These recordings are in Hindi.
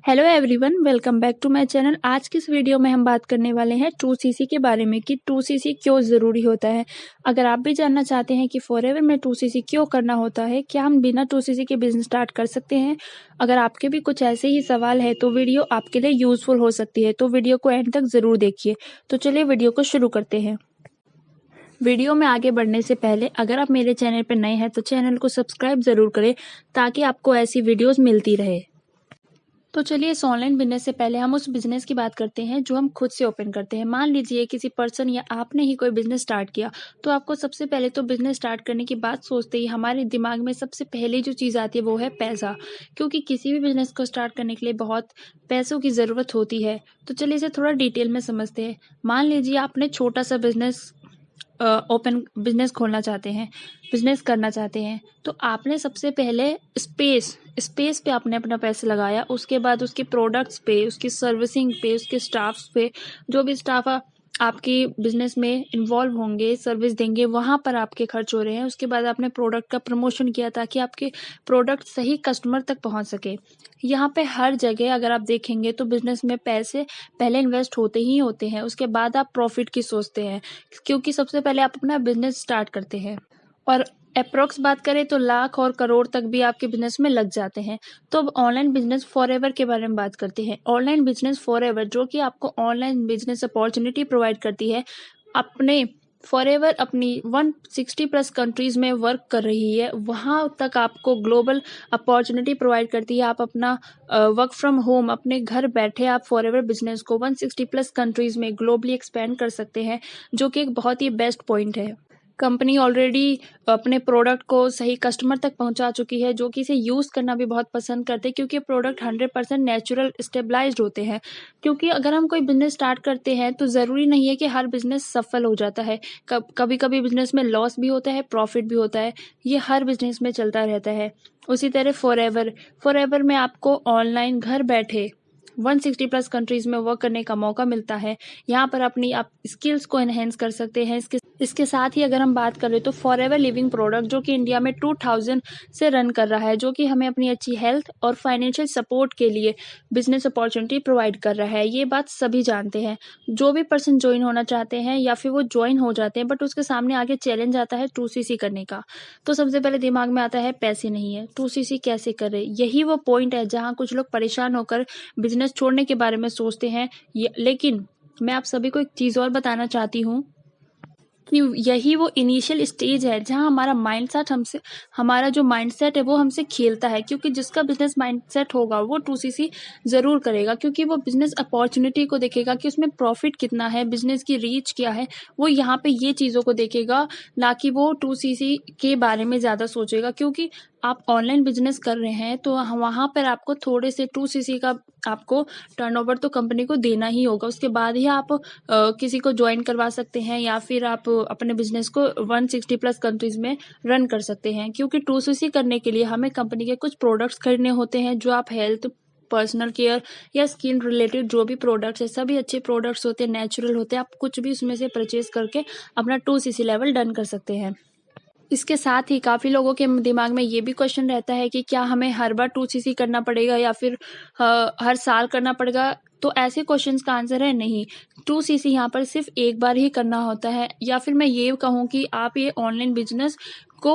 Hello everyone, welcome back to my channel. आज की इस वीडियो में हम बात करने वाले हैं 2CC के बारे में कि 2CC क्यों ज़रूरी होता है। अगर आप भी जानना चाहते हैं कि फॉरएवर में 2CC क्यों करना होता है, क्या हम बिना 2CC के बिजनेस स्टार्ट कर सकते हैं, अगर आपके भी कुछ ऐसे ही सवाल है तो वीडियो आपके लिए यूजफुल हो सकती है, तो वीडियो को एंड तक ज़रूर देखिए। तो चलिए वीडियो को शुरू करते हैं। वीडियो में आगे बढ़ने से पहले अगर आप मेरे चैनल पर नए हैं तो चैनल को सब्सक्राइब ज़रूर करें ताकि आपको ऐसी वीडियोज़ मिलती रहे। तो चलिए, इस ऑनलाइन बिजनेस से पहले हम उस बिजनेस की बात करते हैं जो हम खुद से ओपन करते हैं। मान लीजिए किसी पर्सन या आपने ही कोई बिजनेस स्टार्ट किया, तो आपको सबसे पहले तो बिजनेस स्टार्ट करने की बात सोचते ही हमारे दिमाग में सबसे पहले जो चीज़ आती है वो है पैसा, क्योंकि किसी भी बिजनेस को स्टार्ट करने के लिए बहुत पैसों की ज़रूरत होती है। तो चलिए इसे थोड़ा डिटेल में समझते हैं। मान लीजिए आपने छोटा सा ओपन बिजनेस खोलना चाहते हैं, बिजनेस करना चाहते हैं, तो आपने सबसे पहले स्पेस पे आपने अपना पैसा लगाया। उसके बाद उसके प्रोडक्ट्स पे, उसकी सर्विसिंग पे, उसके स्टाफ्स पे, जो भी स्टाफ आपके बिजनेस में इन्वॉल्व होंगे, सर्विस देंगे, वहाँ पर आपके खर्च हो रहे हैं। उसके बाद आपने प्रोडक्ट का प्रमोशन किया ताकि आपके प्रोडक्ट सही कस्टमर तक पहुँच सके। यहाँ पे हर जगह अगर आप देखेंगे तो बिजनेस में पैसे पहले इन्वेस्ट होते ही होते हैं, उसके बाद आप प्रॉफिट की सोचते हैं, क्योंकि सबसे पहले आप अपना बिजनेस स्टार्ट करते हैं और अप्रोक्स बात करें तो लाख और करोड़ तक भी आपके बिजनेस में लग जाते हैं। तो अब ऑनलाइन बिजनेस फॉरएवर के बारे में बात करते हैं। ऑनलाइन बिजनेस फॉरएवर जो कि आपको ऑनलाइन बिजनेस अपॉर्चुनिटी प्रोवाइड करती है। अपने फॉरएवर अपनी 160 प्लस कंट्रीज में वर्क कर रही है, वहाँ तक आपको ग्लोबल अपॉर्चुनिटी प्रोवाइड करती है। आप अपना वर्क फ्रॉम होम अपने घर बैठे आप फॉरएवर बिजनेस को 160 प्लस कंट्रीज में ग्लोबली एक्सपेंड कर सकते हैं, जो कि एक बहुत ही बेस्ट पॉइंट है। कंपनी ऑलरेडी अपने प्रोडक्ट को सही कस्टमर तक पहुंचा चुकी है, जो कि इसे यूज़ करना भी बहुत पसंद करते हैं, क्योंकि प्रोडक्ट 100% नेचुरल स्टेबलाइज्ड होते हैं। क्योंकि अगर हम कोई बिजनेस स्टार्ट करते हैं तो ज़रूरी नहीं है कि हर बिजनेस सफल हो जाता है। कभी कभी बिजनेस में लॉस भी होता है, प्रॉफिट भी होता है, ये हर बिजनेस में चलता रहता है। उसी तरह फॉरएवर में आपको ऑनलाइन घर बैठे 160 प्लस कंट्रीज में वर्क करने का मौका मिलता है। यहाँ पर आप स्किल्स को एनहेंस कर सकते हैं। इसके साथ ही अगर हम बात करें तो फॉरएवर लिविंग प्रोडक्ट जो कि इंडिया में 2000 से रन कर रहा है, जो कि हमें अपनी अच्छी हेल्थ और फाइनेंशियल सपोर्ट के लिए बिजनेस अपॉर्चुनिटी प्रोवाइड कर रहा है। ये बात सभी जानते हैं। जो भी पर्सन ज्वाइन होना चाहते हैं या फिर वो ज्वाइन हो जाते हैं, बट उसके सामने आगे चैलेंज आता है 2CC करने का, तो सबसे पहले दिमाग में आता है पैसे नहीं है, 2CC कैसे करें। यही वो पॉइंट है जहाँ कुछ लोग परेशान होकर बिजनेस छोड़ने के बारे में सोचते हैं। लेकिन मैं आप सभी को एक चीज़ और बताना चाहती हूँ कि यही वो इनिशियल स्टेज है जहाँ हमारा जो माइंडसेट है वो हमसे खेलता है, क्योंकि जिसका बिजनेस माइंडसेट होगा वो 2CC जरूर करेगा, क्योंकि वो बिजनेस अपॉर्चुनिटी को देखेगा कि उसमें प्रॉफिट कितना है, बिजनेस की रीच क्या है। वो यहाँ पे ये चीज़ों को देखेगा, ना कि वो 2CC के बारे में ज़्यादा सोचेगा। क्योंकि आप ऑनलाइन बिजनेस कर रहे हैं तो वहाँ पर आपको थोड़े से 2CC का आपको टर्नओवर तो कंपनी को देना ही होगा। उसके बाद ही आप किसी को ज्वाइन करवा सकते हैं या फिर आप अपने बिजनेस को 160 प्लस कंट्रीज में रन कर सकते हैं। क्योंकि 2CC करने के लिए हमें कंपनी के कुछ प्रोडक्ट्स खरीदने होते हैं, जो आप हेल्थ, पर्सनल केयर या स्किन रिलेटेड जो भी प्रोडक्ट्स है, सभी अच्छे प्रोडक्ट्स होते हैं, नेचुरल होते हैं। आप कुछ भी उसमें से परचेज करके अपना 2CC लेवल डन कर सकते हैं। इसके साथ ही काफ़ी लोगों के दिमाग में ये भी क्वेश्चन रहता है कि क्या हमें हर बार 2CC करना पड़ेगा या फिर हर साल करना पड़ेगा। तो ऐसे क्वेश्चंस का आंसर है नहीं। 2CC यहाँ पर सिर्फ एक बार ही करना होता है, या फिर मैं ये कहूँ कि आप ये ऑनलाइन बिजनेस को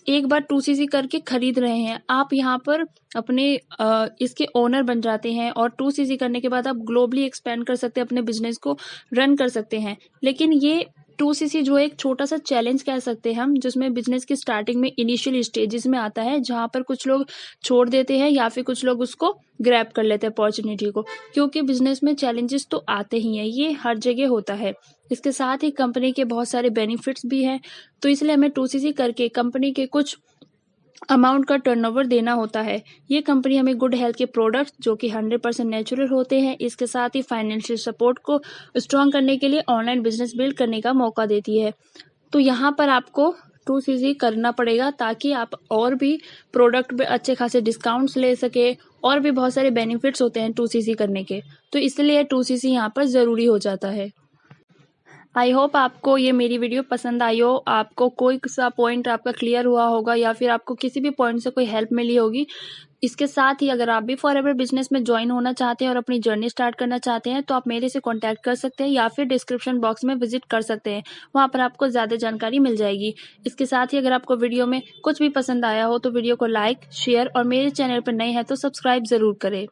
एक बार 2CC करके खरीद रहे हैं, आप यहाँ पर अपने इसके ओनर बन जाते हैं और 2CC करने के बाद आप ग्लोबली एक्सपेंड कर सकते हैं, अपने बिजनेस को रन कर सकते हैं। लेकिन ये 2CC जो एक छोटा सा चैलेंज कह सकते हैं हम, जिसमें बिजनेस की स्टार्टिंग में इनिशियल स्टेजेस में आता है, जहाँ पर कुछ लोग छोड़ देते हैं या फिर कुछ लोग उसको ग्रैब कर लेते हैं अपॉर्चुनिटी को। क्योंकि बिजनेस में चैलेंजेस तो आते ही हैं, ये हर जगह होता है। इसके साथ ही कंपनी के बहुत सारे बेनिफिट्स भी हैं, तो इसलिए हमें 2CC करके कंपनी के कुछ अमाउंट का टर्नओवर देना होता है। ये कंपनी हमें गुड हेल्थ के प्रोडक्ट्स जो कि 100% नेचुरल होते हैं, इसके साथ ही फाइनेंशियल सपोर्ट को स्ट्रॉन्ग करने के लिए ऑनलाइन बिजनेस बिल्ड करने का मौका देती है। तो यहाँ पर आपको 2CC करना पड़ेगा ताकि आप और भी प्रोडक्ट पे अच्छे खासे डिस्काउंट्स ले सके, और भी बहुत सारे बेनिफिट्स होते हैं 2CC करने के, तो इसलिए 2CC यहाँ पर ज़रूरी हो जाता है। आई होप आपको ये मेरी वीडियो पसंद आई हो, आपको कोई सा पॉइंट आपका क्लियर हुआ होगा या फिर आपको किसी भी पॉइंट से कोई हेल्प मिली होगी। इसके साथ ही अगर आप भी फॉरएवर बिजनेस में ज्वाइन होना चाहते हैं और अपनी जर्नी स्टार्ट करना चाहते हैं तो आप मेरे से कांटेक्ट कर सकते हैं या फिर डिस्क्रिप्शन बॉक्स में विजिट कर सकते हैं, वहां पर आपको ज़्यादा जानकारी मिल जाएगी। इसके साथ ही अगर आपको वीडियो में कुछ भी पसंद आया हो तो वीडियो को लाइक, शेयर और मेरे चैनल पर नए हैं तो सब्सक्राइब ज़रूर करें।